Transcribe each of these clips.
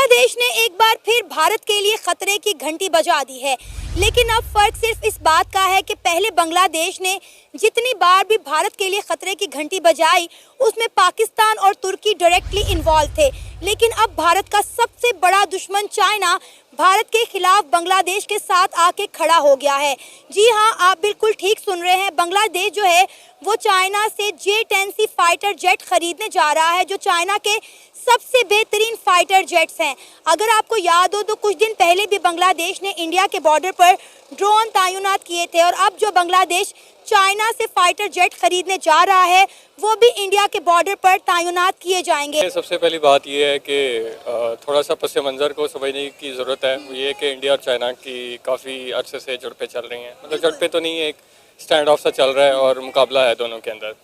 बांग्लादेश ने एक बार फिर भारत के लिए खतरे की घंटी बजा दी है, लेकिन अब फर्क सिर्फ इस बात का है कि पहले बांग्लादेश ने जितनी बार भी भारत के लिए खतरे की घंटी बजाई उसमें पाकिस्तान और तुर्की डायरेक्टली इन्वॉल्व थे, लेकिन अब भारत का सबसे बड़ा दुश्मन चाइना भारत के खिलाफ बांग्लादेश के साथ आके खड़ा हो गया है। जी हाँ, आप बिल्कुल ठीक सुन रहे हैं। बांग्लादेश जो है वो चाइना से J-10C फाइटर जेट खरीदने जा रहा है, जो चाइना के सबसे बेहतरीन फाइटर जेट्स हैं। अगर आपको याद हो तो कुछ दिन पहले भी बांग्लादेश ने इंडिया के बॉर्डर पर ड्रोन तैनात किए थे, और अब जो बांग्लादेश चाइना से फाइटर जेट खरीदने जा रहा है वो भी इंडिया के बॉर्डर पर तैनात किए जाएंगे। सबसे पहली बात यह है कि थोड़ा सा पस मंज़र को समझने की ज़रूरत है। ये है कि इंडिया और चाइना की काफ़ी अरसे से झड़पें चल रही हैं, मतलब झड़पें तो नहीं, एक स्टैंड ऑफ सा चल रहा है और मुकाबला है दोनों के अंदर।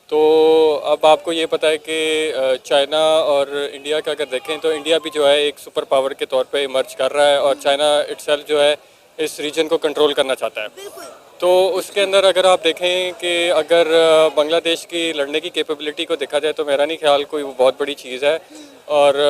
तो अब आपको ये पता है कि चाइना और इंडिया का अगर देखें तो इंडिया भी जो है एक सुपर पावर के तौर पे इमर्ज कर रहा है, और चाइना इटसेल्फ जो है इस रीजन को कंट्रोल करना चाहता है। तो उसके अंदर अगर आप देखें कि अगर बांग्लादेश की लड़ने की कैपेबिलिटी को देखा जाए तो मेरा नहीं ख्याल कोई वो बहुत बड़ी चीज़ है, और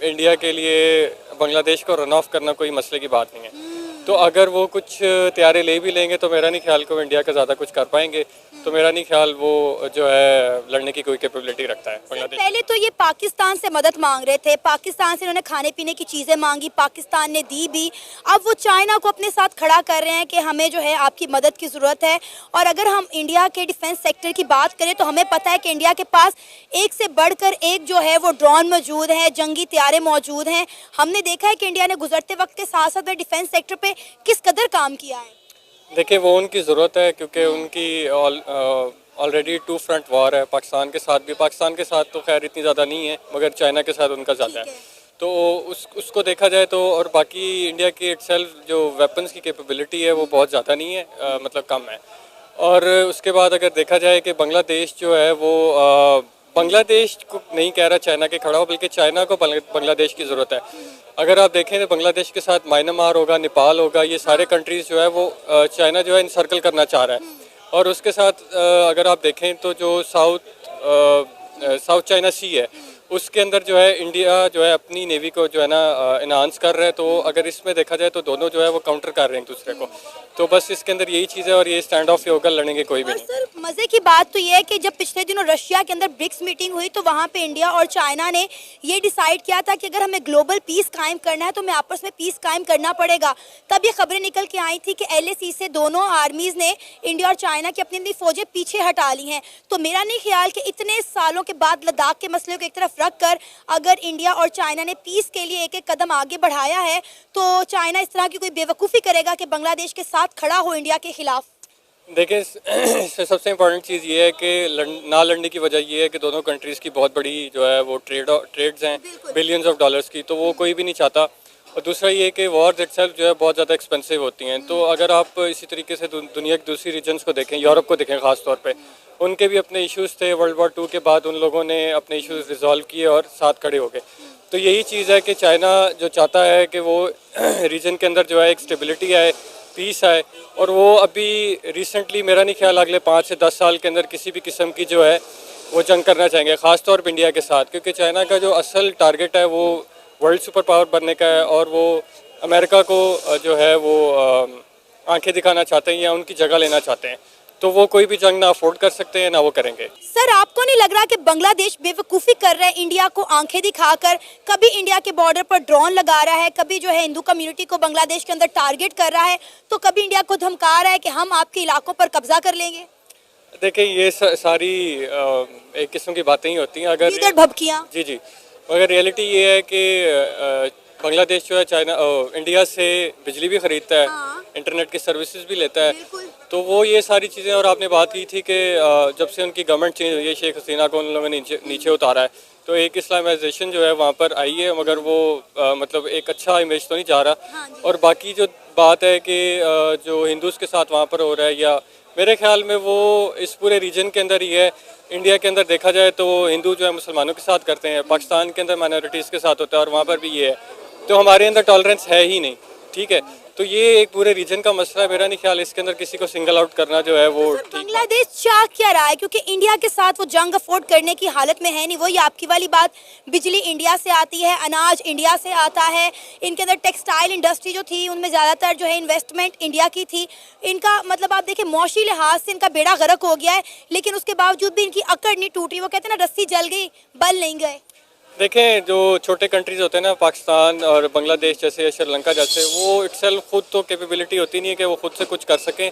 इंडिया के लिए बांग्लादेश को रन ऑफ करना कोई मसले की बात नहीं है। तो अगर वो कुछ तैयारी ले भी लेंगे तो मेरा नहीं ख्याल को इंडिया का ज़्यादा कुछ कर पाएंगे, तो मेरा नहीं ख्याल वो जो है लड़ने की कोई कैपेबिलिटी रखता है बांग्लादेश। पहले तो ये पाकिस्तान से मदद मांग रहे थे, पाकिस्तान से इन्होंने खाने पीने की चीज़ें मांगी, पाकिस्तान ने दी भी। अब वो चाइना को अपने साथ खड़ा कर रहे हैं कि हमें जो है आपकी मदद की ज़रूरत है। और अगर हम इंडिया के डिफेंस सेक्टर की बात करें तो हमें पता है कि इंडिया के पास एक से बढ़कर एक जो है वो ड्रोन मौजूद है, जंगी तैयारे मौजूद हैं। हमने देखा है कि इंडिया ने गुजरते वक्त के साथ साथ डिफेंस सेक्टर पे किस कदर काम किया है। देखिए, वो उनकी ज़रूरत है क्योंकि उनकी ऑलरेडी टू फ्रंट वॉर है पाकिस्तान के साथ भी। पाकिस्तान के साथ तो खैर इतनी ज़्यादा नहीं है, मगर चाइना के साथ उनका ज़्यादा है। तो उसको देखा जाए तो, और बाकी इंडिया की इटसेल्फ जो वेपन्स की कैपेबिलिटी है वो बहुत ज़्यादा नहीं है, मतलब कम है। और उसके बाद अगर देखा जाए कि बांग्लादेश जो है वो बांग्लादेश को नहीं कह रहा चाइना के खड़ा हो, बल्कि चाइना को बांग्लादेश की ज़रूरत है। अगर आप देखें तो बांग्लादेश के साथ म्यांमार होगा, नेपाल होगा, ये सारे कंट्रीज़ जो है वो चाइना जो है इनसर्कल करना चाह रहा है। और उसके साथ अगर आप देखें तो जो साउथ चाइना सी है उसके अंदर जो है इंडिया जो है अपनी नेवी को जो है ना इन्हांस कर रहा है। तो अगर इसमें देखा जाए तो दोनों जो है वो काउंटर कर रहे हैं एक दूसरे को। तो बस इसके अंदर यही चीज़ है, और ये स्टैंड ऑफ होकर लड़ेंगे कोई भी नहीं। सर, मज़े की बात तो ये है कि जब पिछले दिनों रशिया के अंदर ब्रिक्स मीटिंग हुई तो वहाँ पे इंडिया और चाइना ने ये डिसाइड किया था कि अगर हमें ग्लोबल पीस कायम करना है तो हमें आपस में पीस कायम करना पड़ेगा। तब ये खबरें निकल के आई थी कि LAC से दोनों आर्मीज़ ने इंडिया और चाइना की अपनी अपनी फौजें पीछे हटा ली हैं। तो मेरा नहीं ख्याल कि इतने सालों के बाद लद्दाख के मसले को एक तरफ रख कर अगर इंडिया और चाइना ने पीस के लिए एक एक कदम आगे बढ़ाया है तो चाइना इस तरह की कोई बेवकूफ़ी करेगा कि बांग्लादेश के साथ खड़ा हो इंडिया के खिलाफ। देखिए, सबसे इम्पोर्टेंट चीज़ ये है कि ना लड़ने की वजह ये है कि दोनों कंट्रीज़ की बहुत बड़ी जो है वो ट्रेड्स हैं बिलियंस ऑफ डॉलर्स की, तो वो कोई भी नहीं चाहता। और दूसरा ये कि वॉर्स इटसेल्फ जो है बहुत ज़्यादा एक्सपेंसिव होती हैं। तो अगर आप इसी तरीके से दुनिया के दूसरी रीजन्स को देखें, यूरोप को देखें ख़ास तौर पे, उनके भी अपने इश्यूज़ थे। वर्ल्ड वॉर 2 के बाद उन लोगों ने अपने इश्यूज़ रिजॉल्व किए और साथ खड़े हो गए। तो यही चीज़ है कि चाइना जो चाहता है कि वो रीजन के अंदर जो है एक स्टेबिलिटी आए, पीस आए, और वो अभी रिसेंटली मेरा नहीं ख्याल अगले 5 से 10 साल के अंदर किसी भी किस्म की जो है वो जंग करना चाहेंगे, ख़ास तौर पर इंडिया के साथ। क्योंकि चाइना का जो असल टारगेट है वो वर्ल्ड सुपर पावर बनने का है, और वो अमेरिका को जो है वो आंखें दिखाना चाहते हैं या उनकी जगह लेना चाहते हैं। तो वो कोई भी जंग ना अफोर्ड कर सकते हैं ना वो करेंगे। सर, आपको नहीं लग रहा कि बांग्लादेश बेवकूफ़ी कर रहा है इंडिया को आंखें दिखाकर? कभी इंडिया के बॉर्डर पर ड्रोन लगा रहा है, कभी जो है हिंदू कम्युनिटी को बांग्लादेश के अंदर टारगेट कर रहा है, तो कभी इंडिया को धमका रहा है कि हम आपके इलाकों पर कब्जा कर लेंगे। देखिए, ये सारी एक किस्म की बातें ही होती हैं। अगर भभकियाँ जी, मगर रियलिटी ये है कि बांग्लादेश जो है इंडिया से बिजली भी खरीदता है, इंटरनेट की सर्विसेज भी लेता है। तो वो ये सारी चीज़ें, और आपने बात की थी कि जब से उनकी गवर्नमेंट चेंज हुई है, शेख हसीना को उन लोगों ने नीचे उतारा है, तो एक इस्लामाइजेशन जो है वहाँ पर आई है, मगर वो मतलब एक अच्छा इमेज तो नहीं जा रहा। और बाकी जो बात है कि जो हिंदूज़ के साथ वहाँ पर हो रहा है, या मेरे ख्याल में वो इस पूरे रीजन के अंदर ही है। इंडिया के अंदर देखा जाए तो हिंदू जो है मुसलमानों के साथ करते हैं, पाकिस्तान के अंदर माइनॉरिटीज़ के साथ होता है, और वहाँ पर भी ये है। तो हमारे अंदर टॉलरेंस है ही नहीं। ठीक है। तो ये एक पूरे रीजन का मसला है, मेरा नहीं ख्याल इसके अंदर किसी को सिंगल आउट करना जो है वो ठीक है। बांग्लादेश चाह क्या रहा है, क्योंकि इंडिया के साथ वो जंग अफोर्ड करने की हालत में है नहीं। वही आपकी वाली बात, बिजली इंडिया से आती है, अनाज इंडिया से आता है, इनके अंदर टेक्सटाइल इंडस्ट्री जो थी उनमें ज़्यादातर जो है इन्वेस्टमेंट इंडिया की थी। इनका मतलब आप देखिए मौशी लिहाज से इनका बेड़ा गर्क हो गया है, लेकिन उसके बावजूद भी इनकी अकड़ नहीं टूटी। वो कहते हैं ना, रस्सी जल गई बल नहीं गए। देखें, जो छोटे कंट्रीज़ होते हैं ना, पाकिस्तान और बांग्लादेश जैसे, श्रीलंका जैसे, वो इटसेल्फ खुद तो कैपेबिलिटी होती नहीं है कि वो खुद से कुछ कर सकें,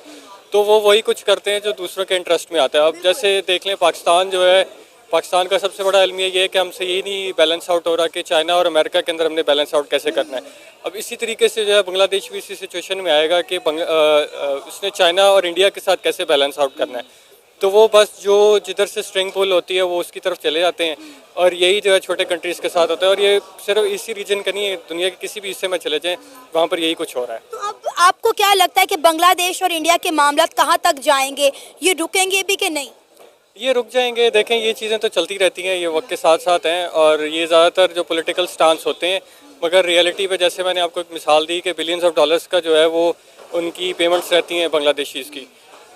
तो वो वही कुछ करते हैं जो दूसरों के इंटरेस्ट में आता है। अब जैसे देख लें, पाकिस्तान जो है, पाकिस्तान का सबसे बड़ा अलमिया ये है कि हमसे यही नहीं बैलेंस आउट हो रहा कि चाइना और अमेरिका के अंदर हमने बैलेंस आउट कैसे करना है। अब इसी तरीके से जो है बांग्लादेश भी इसी सिचुएशन में आएगा कि उसने चाइना और इंडिया के साथ कैसे बैलेंस आउट करना है। तो वो बस जो जिधर से स्ट्रिंग पुल होती है वो उसकी तरफ चले जाते हैं, और यही जो है छोटे कंट्रीज़ के साथ होता है। और ये सिर्फ इसी रीजन का नहीं है, दुनिया के किसी भी हिस्से में चले जाएं वहाँ पर यही कुछ हो रहा है। तो अब आपको क्या लगता है कि बांग्लादेश और इंडिया के मामला कहाँ तक जाएंगे, ये रुकेंगे भी कि नहीं? ये रुक जाएंगे। देखें, ये चीज़ें तो चलती रहती हैं, ये वक्त के साथ साथ हैं, और ये ज़्यादातर जो पॉलिटिकल स्टांस होते हैं, मगर रियलिटी पे जैसे मैंने आपको एक मिसाल दी कि बिलियंस ऑफ डॉलर्स का जो है वो उनकी पेमेंट्स रहती हैं बांग्लादेशीज़ की।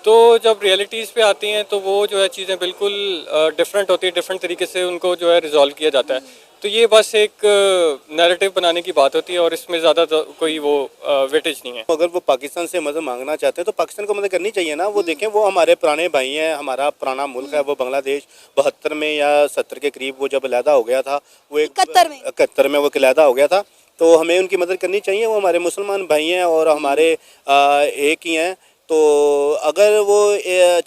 तो जब रियलिटीज़ पे आती हैं तो वो जो है चीज़ें बिल्कुल डिफरेंट होती है, डिफरेंट तरीके से उनको जो है रिजॉल्व किया जाता है। तो ये बस एक नैरेटिव बनाने की बात होती है, और इसमें ज़्यादा कोई वो वेटेज नहीं है। अगर वो पाकिस्तान से मदद मांगना चाहते हैं तो पाकिस्तान को मदद करनी चाहिए ना। वो देखें, वो हमारे पुराने भाई हैं, हमारा पुराना मुल्क है वो बांग्लादेश। 72 में या 70 के करीब वो जब अलहदा हो गया था, वो 71 में वो अलहदा हो गया था, तो हमें उनकी मदद करनी चाहिए। वो हमारे मुसलमान भाई हैं और हमारे एक ही हैं। तो अगर वो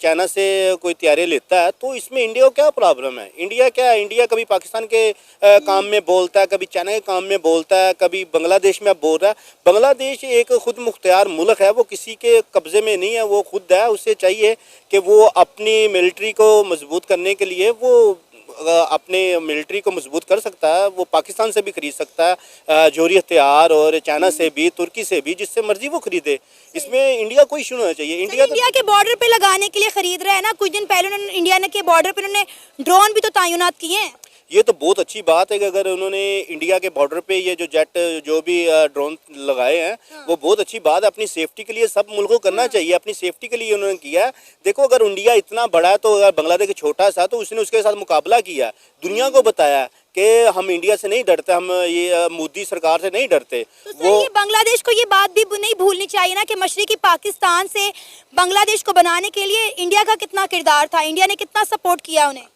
चाइना से कोई तैयारी लेता है तो इसमें इंडिया को क्या प्रॉब्लम है? इंडिया क्या है? इंडिया कभी पाकिस्तान के काम में बोलता है, कभी चाइना के काम में बोलता है, कभी बांग्लादेश में बोल रहा है। बांग्लादेश एक खुद मुख्तियार मुल्क है, वो किसी के कब्ज़े में नहीं है, वो खुद है। उसे चाहिए कि वो अपनी मिलिट्री को मजबूत करने के लिए वो अपने मिलिट्री को मजबूत कर सकता है। वो पाकिस्तान से भी खरीद सकता है जोहरी हथियार, और चाइना से भी, तुर्की से भी, जिससे मर्जी वो खरीदे। इसमें इंडिया कोई इशू होना चाहिए। इंडिया के बॉर्डर पे लगाने के लिए खरीद रहा है ना। कुछ दिन पहले उन्होंने इंडिया ने के बॉर्डर पे उन्होंने ड्रोन भी तो तैनात किए हैं। ये तो बहुत अच्छी बात है कि अगर उन्होंने इंडिया के बॉर्डर पे ये जो जेट जो भी ड्रोन लगाए हैं, वो बहुत अच्छी बात है। अपनी सेफ्टी के लिए सब मुल्क को करना चाहिए, अपनी सेफ्टी के लिए उन्होंने किया है। देखो, अगर इंडिया इतना बड़ा है तो अगर बांग्लादेश छोटा सा, तो उसने उसके साथ मुकाबला किया, दुनिया को बताया कि हम इंडिया से नहीं डरते, हम ये मोदी सरकार से नहीं डरते। तो वो बांग्लादेश को ये बात भी नहीं भूलनी चाहिए ना कि मशरिकी पाकिस्तान से बांग्लादेश को बनाने के लिए इंडिया का कितना किरदार था, इंडिया ने कितना सपोर्ट किया उन्हें।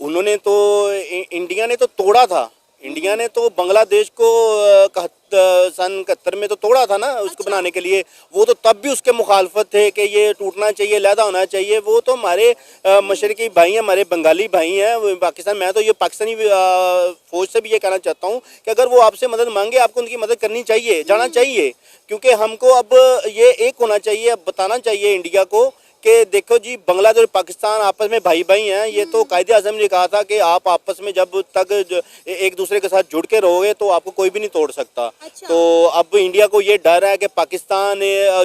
उन्होंने तो इंडिया ने तो तोड़ा था, इंडिया ने तो बांग्लादेश को सन 71 में तो तोड़ा था ना उसको बनाने के लिए। वो तो तब भी उसके मुखालफत थे कि ये टूटना चाहिए, लहदा होना चाहिए। वो तो हमारे मशरकी भाई हैं, हमारे बंगाली भाई हैं पाकिस्तान। मैं तो ये पाकिस्तानी फौज से भी ये कहना चाहता हूँ कि अगर वो आपसे मदद मांगे, आपको उनकी मदद करनी चाहिए, जाना चाहिए। क्योंकि हमको अब ये एक होना चाहिए, अब बताना चाहिए इंडिया को कि देखो जी, बांग्लादेश और पाकिस्तान आपस में भाई भाई हैं। ये तो कायदे आज़म ने कहा था कि आप आपस में जब तक एक दूसरे के साथ जुड़ के रहोगे तो आपको कोई भी नहीं तोड़ सकता। अच्छा। तो अब इंडिया को ये डर है कि पाकिस्तान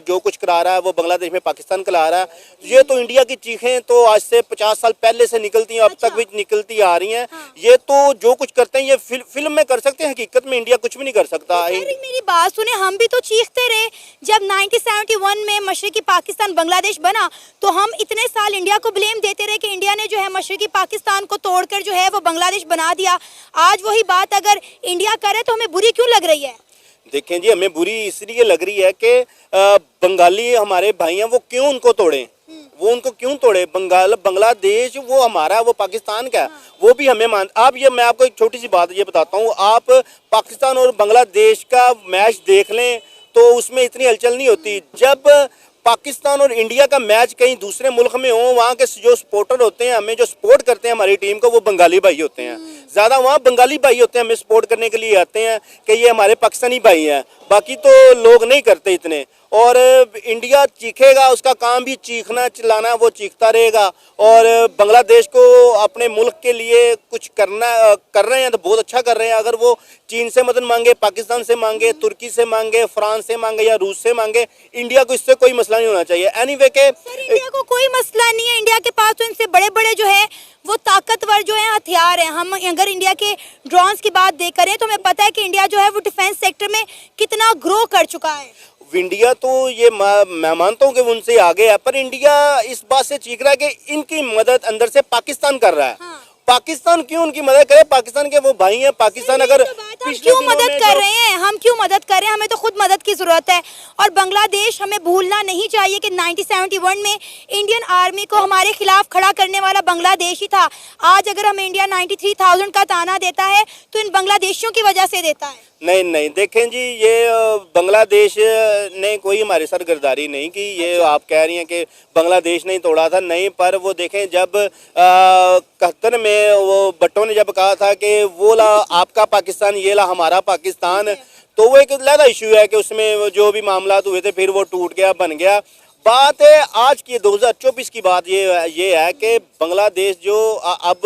जो कुछ करा रहा है वो बांग्लादेश में पाकिस्तान करा रहा है। ये तो इंडिया की चीखें तो आज से 50 साल पहले से निकलती हैं, अब तक भी निकलती आ रही हैं। ये तो जो कुछ करते हैं ये फिल्म में कर सकते हैं, हकीकत में इंडिया कुछ भी नहीं कर सकता। मेरी बात सुने, हम भी तो चीखते रहे जब 1971 में मशरिकी पाकिस्तान बांग्लादेश बना, तो हम इतने साल इंडिया को ब्लेम देते रहे कि इंडिया ने जो है मशरिकी पाकिस्तान को तोड़कर जो है वो बांग्लादेश बना दिया। आज वही बात अगर इंडिया करे तो हमें बुरी क्यों लग रही है? देखें जी, हमें बुरी इसलिए लग रही है कि बंगाली हमारे भाई हैं, वो क्यों उनको तोड़े? वो उनको क्यों तोड़े? बांग्लादेश वो हमारा, वो पाकिस्तान का है। वो भी हमें आप ये, मैं आपको एक छोटी सी बात ये बताता हूँ। आप पाकिस्तान और बांग्लादेश का मैच देख लें तो उसमें इतनी हलचल नहीं होती। जब पाकिस्तान और इंडिया का मैच कहीं दूसरे मुल्क में हो, वहाँ के जो सपोर्टर होते हैं, हमें जो सपोर्ट करते हैं हमारी टीम को, वो बंगाली भाई होते हैं। ज़्यादा वहाँ बंगाली भाई होते हैं, हमें सपोर्ट करने के लिए आते हैं कि ये हमारे पाकिस्तानी भाई हैं। बाकी तो लोग नहीं करते इतने। और इंडिया चीखेगा, उसका काम भी चीखना चिल्लाना, वो चीखता रहेगा। और बांग्लादेश को अपने मुल्क के लिए कुछ कर रहे हैं तो बहुत अच्छा कर रहे हैं। अगर वो चीन से मदद मांगे, पाकिस्तान से मांगे, तुर्की से मांगे, फ्रांस से मांगे या रूस से मांगे, इंडिया को इससे कोई मसला नहीं होना चाहिए। एनीवे के इंडिया को कोई मसला नहीं है। इंडिया के पास तो इनसे बड़े बड़े जो है वो ताकतवर जो है हथियार हैं। हम अगर इंडिया के ड्रोन्स की बात करें तो हमें पता है कि इंडिया जो है वो डिफेंस सेक्टर में कितना ग्रो कर चुका है। इंडिया तो ये मैं मानता हूँ कि वो उनसे आगे है, पर इंडिया इस बात से चीख रहा है कि इनकी मदद अंदर से पाकिस्तान कर रहा है। हाँ। पाकिस्तान क्यों उनकी मदद करे? पाकिस्तान के वो भाई हैं। पाकिस्तान अगर हम क्यों मदद कर रहे हैं? हम क्यों मदद कर रहे हैं? हमें तो खुद मदद की जरूरत है। और बांग्लादेश, हमें भूलना नहीं चाहिए कि 1971 में इंडियन आर्मी को हमारे खिलाफ खड़ा करने वाला बांग्लादेश ही था। आज अगर हमें इंडिया 93,000 का ताना देता है तो इन बांग्लादेशियों की वजह से देता है। नहीं देखें जी, ये बांग्लादेश ने कोई हमारी सरगर्दारी नहीं की। ये आप कह रही हैं कि बांग्लादेश ने ही तोड़ा था, नहीं। पर वो देखें, जब 71 में वो भुट्टो ने जब कहा था कि वो ला आपका पाकिस्तान, ये ला हमारा पाकिस्तान, तो वो एक अलग इशू है कि उसमें जो भी मामला हुए थे फिर वो टूट गया, बन गया। बात है आज की 2024 की बात ये है कि बांग्लादेश जो अब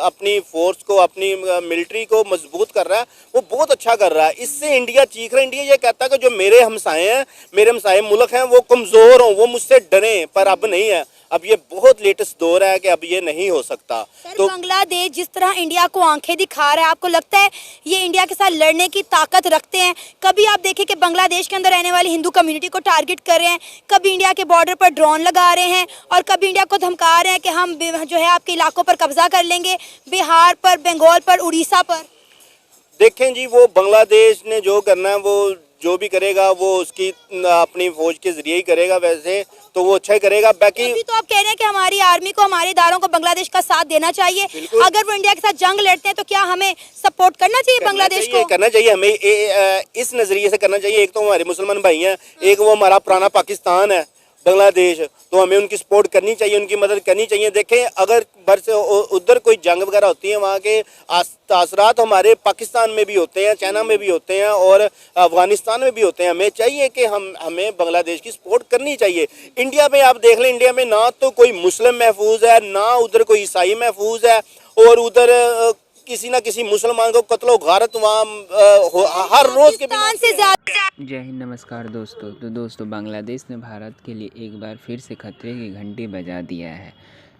अपनी फोर्स को, अपनी मिलिट्री को मजबूत कर रहा है, वो बहुत अच्छा कर रहा है। इससे इंडिया चीख रहा है। इंडिया ये कहता है कि जो मेरे हमसाए हैं, मेरे हमसाए मुल्क हैं, वो कमज़ोर हों, वो मुझसे डरें, पर अब नहीं है। अब ये बहुत लेटेस्ट दौर है कि अब ये नहीं हो सकता। तो बांग्लादेश जिस तरह इंडिया को आंखें दिखा रहा है, आपको लगता है ये इंडिया के साथ लड़ने की ताकत रखते हैं? कभी आप देखें कि बांग्लादेश के अंदर रहने वाली हिंदू कम्युनिटी को टारगेट कर रहे हैं, कभी इंडिया के बॉर्डर पर ड्रोन लगा रहे हैं, और कभी इंडिया को धमका रहे हैं कि हम जो है आपके इलाकों पर कब्जा कर लेंगे, बिहार पर, बंगाल पर, उड़ीसा पर। देखें जी, वो बांग्लादेश ने जो करना है, वो जो भी करेगा वो उसकी अपनी फौज के जरिए ही करेगा। वैसे तो वो अच्छा ही करेगा। बाकी अभी तो आप कह रहे हैं कि हमारी आर्मी को, हमारे इदारों को बांग्लादेश का साथ देना चाहिए। अगर वो इंडिया के साथ जंग लड़ते हैं तो क्या हमें सपोर्ट करना चाहिए? बांग्लादेश को करना चाहिए। हमें इस नजरिए से करना चाहिए। एक तो हमारे मुसलमान भाई हैं, एक वो हमारा पुराना पाकिस्तान है बांग्लादेश, तो हमें उनकी सपोर्ट करनी चाहिए, उनकी मदद करनी चाहिए। देखें, अगर बर से उधर कोई जंग वगैरह होती है, वहाँ के असरात हमारे पाकिस्तान में भी होते हैं, चाइना में भी होते हैं, और अफगानिस्तान में भी होते हैं। हमें चाहिए कि हमें बांग्लादेश की सपोर्ट करनी चाहिए। इंडिया में आप देख लें, इंडिया में ना तो कोई मुस्लिम महफूज है, ना उधर कोई ईसाई महफूज है, और उधर किसी ना किसी मुसलमान को कत्लो गारत वहाँ हर रोज के से ज्यादा। जय हिंद, नमस्कार दोस्तों। तो दोस्तों, बांग्लादेश ने भारत के लिए एक बार फिर से खतरे की घंटी बजा दिया है।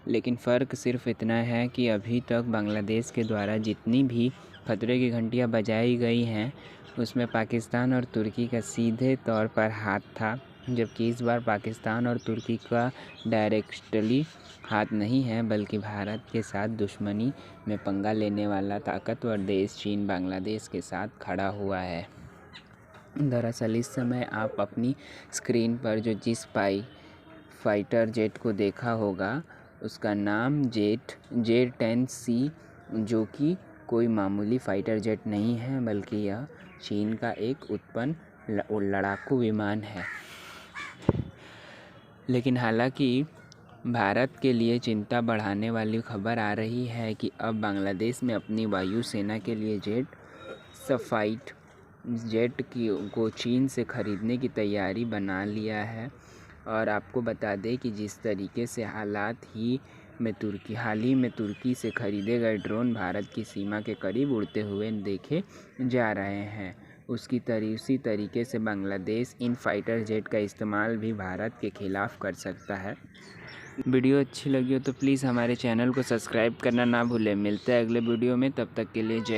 लेकिन फ़र्क सिर्फ इतना है कि अभी तक बांग्लादेश के द्वारा जितनी भी खतरे की घंटियां बजाई गई हैं, उसमें पाकिस्तान और तुर्की का सीधे तौर पर हाथ था, जबकि इस बार पाकिस्तान और तुर्की का डायरेक्टली हाथ नहीं है, बल्कि भारत के साथ दुश्मनी में पंगा लेने वाला ताकतवर देश चीन बांग्लादेश के साथ खड़ा हुआ है। दरअसल इस समय आप अपनी स्क्रीन पर जो जिस फाइटर जेट को देखा होगा, उसका नाम J-10C, जो कि कोई मामूली फाइटर जेट नहीं है, बल्कि यह चीन का एक उत्पन्न लड़ाकू विमान है। लेकिन हालांकि भारत के लिए चिंता बढ़ाने वाली खबर आ रही है कि अब बांग्लादेश में अपनी वायुसेना के लिए सफाइट जेट को चीन से ख़रीदने की तैयारी बना लिया है। और आपको बता दें कि जिस तरीके से हाल ही में तुर्की से ख़रीदे गए ड्रोन भारत की सीमा के करीब उड़ते हुए देखे जा रहे हैं, उसी तरीके से बांग्लादेश इन फाइटर जेट का इस्तेमाल भी भारत के ख़िलाफ़ कर सकता है। वीडियो अच्छी लगी हो तो प्लीज़ हमारे चैनल को सब्सक्राइब करना ना भूलें। मिलते हैं अगले वीडियो में, तब तक के लिए जय।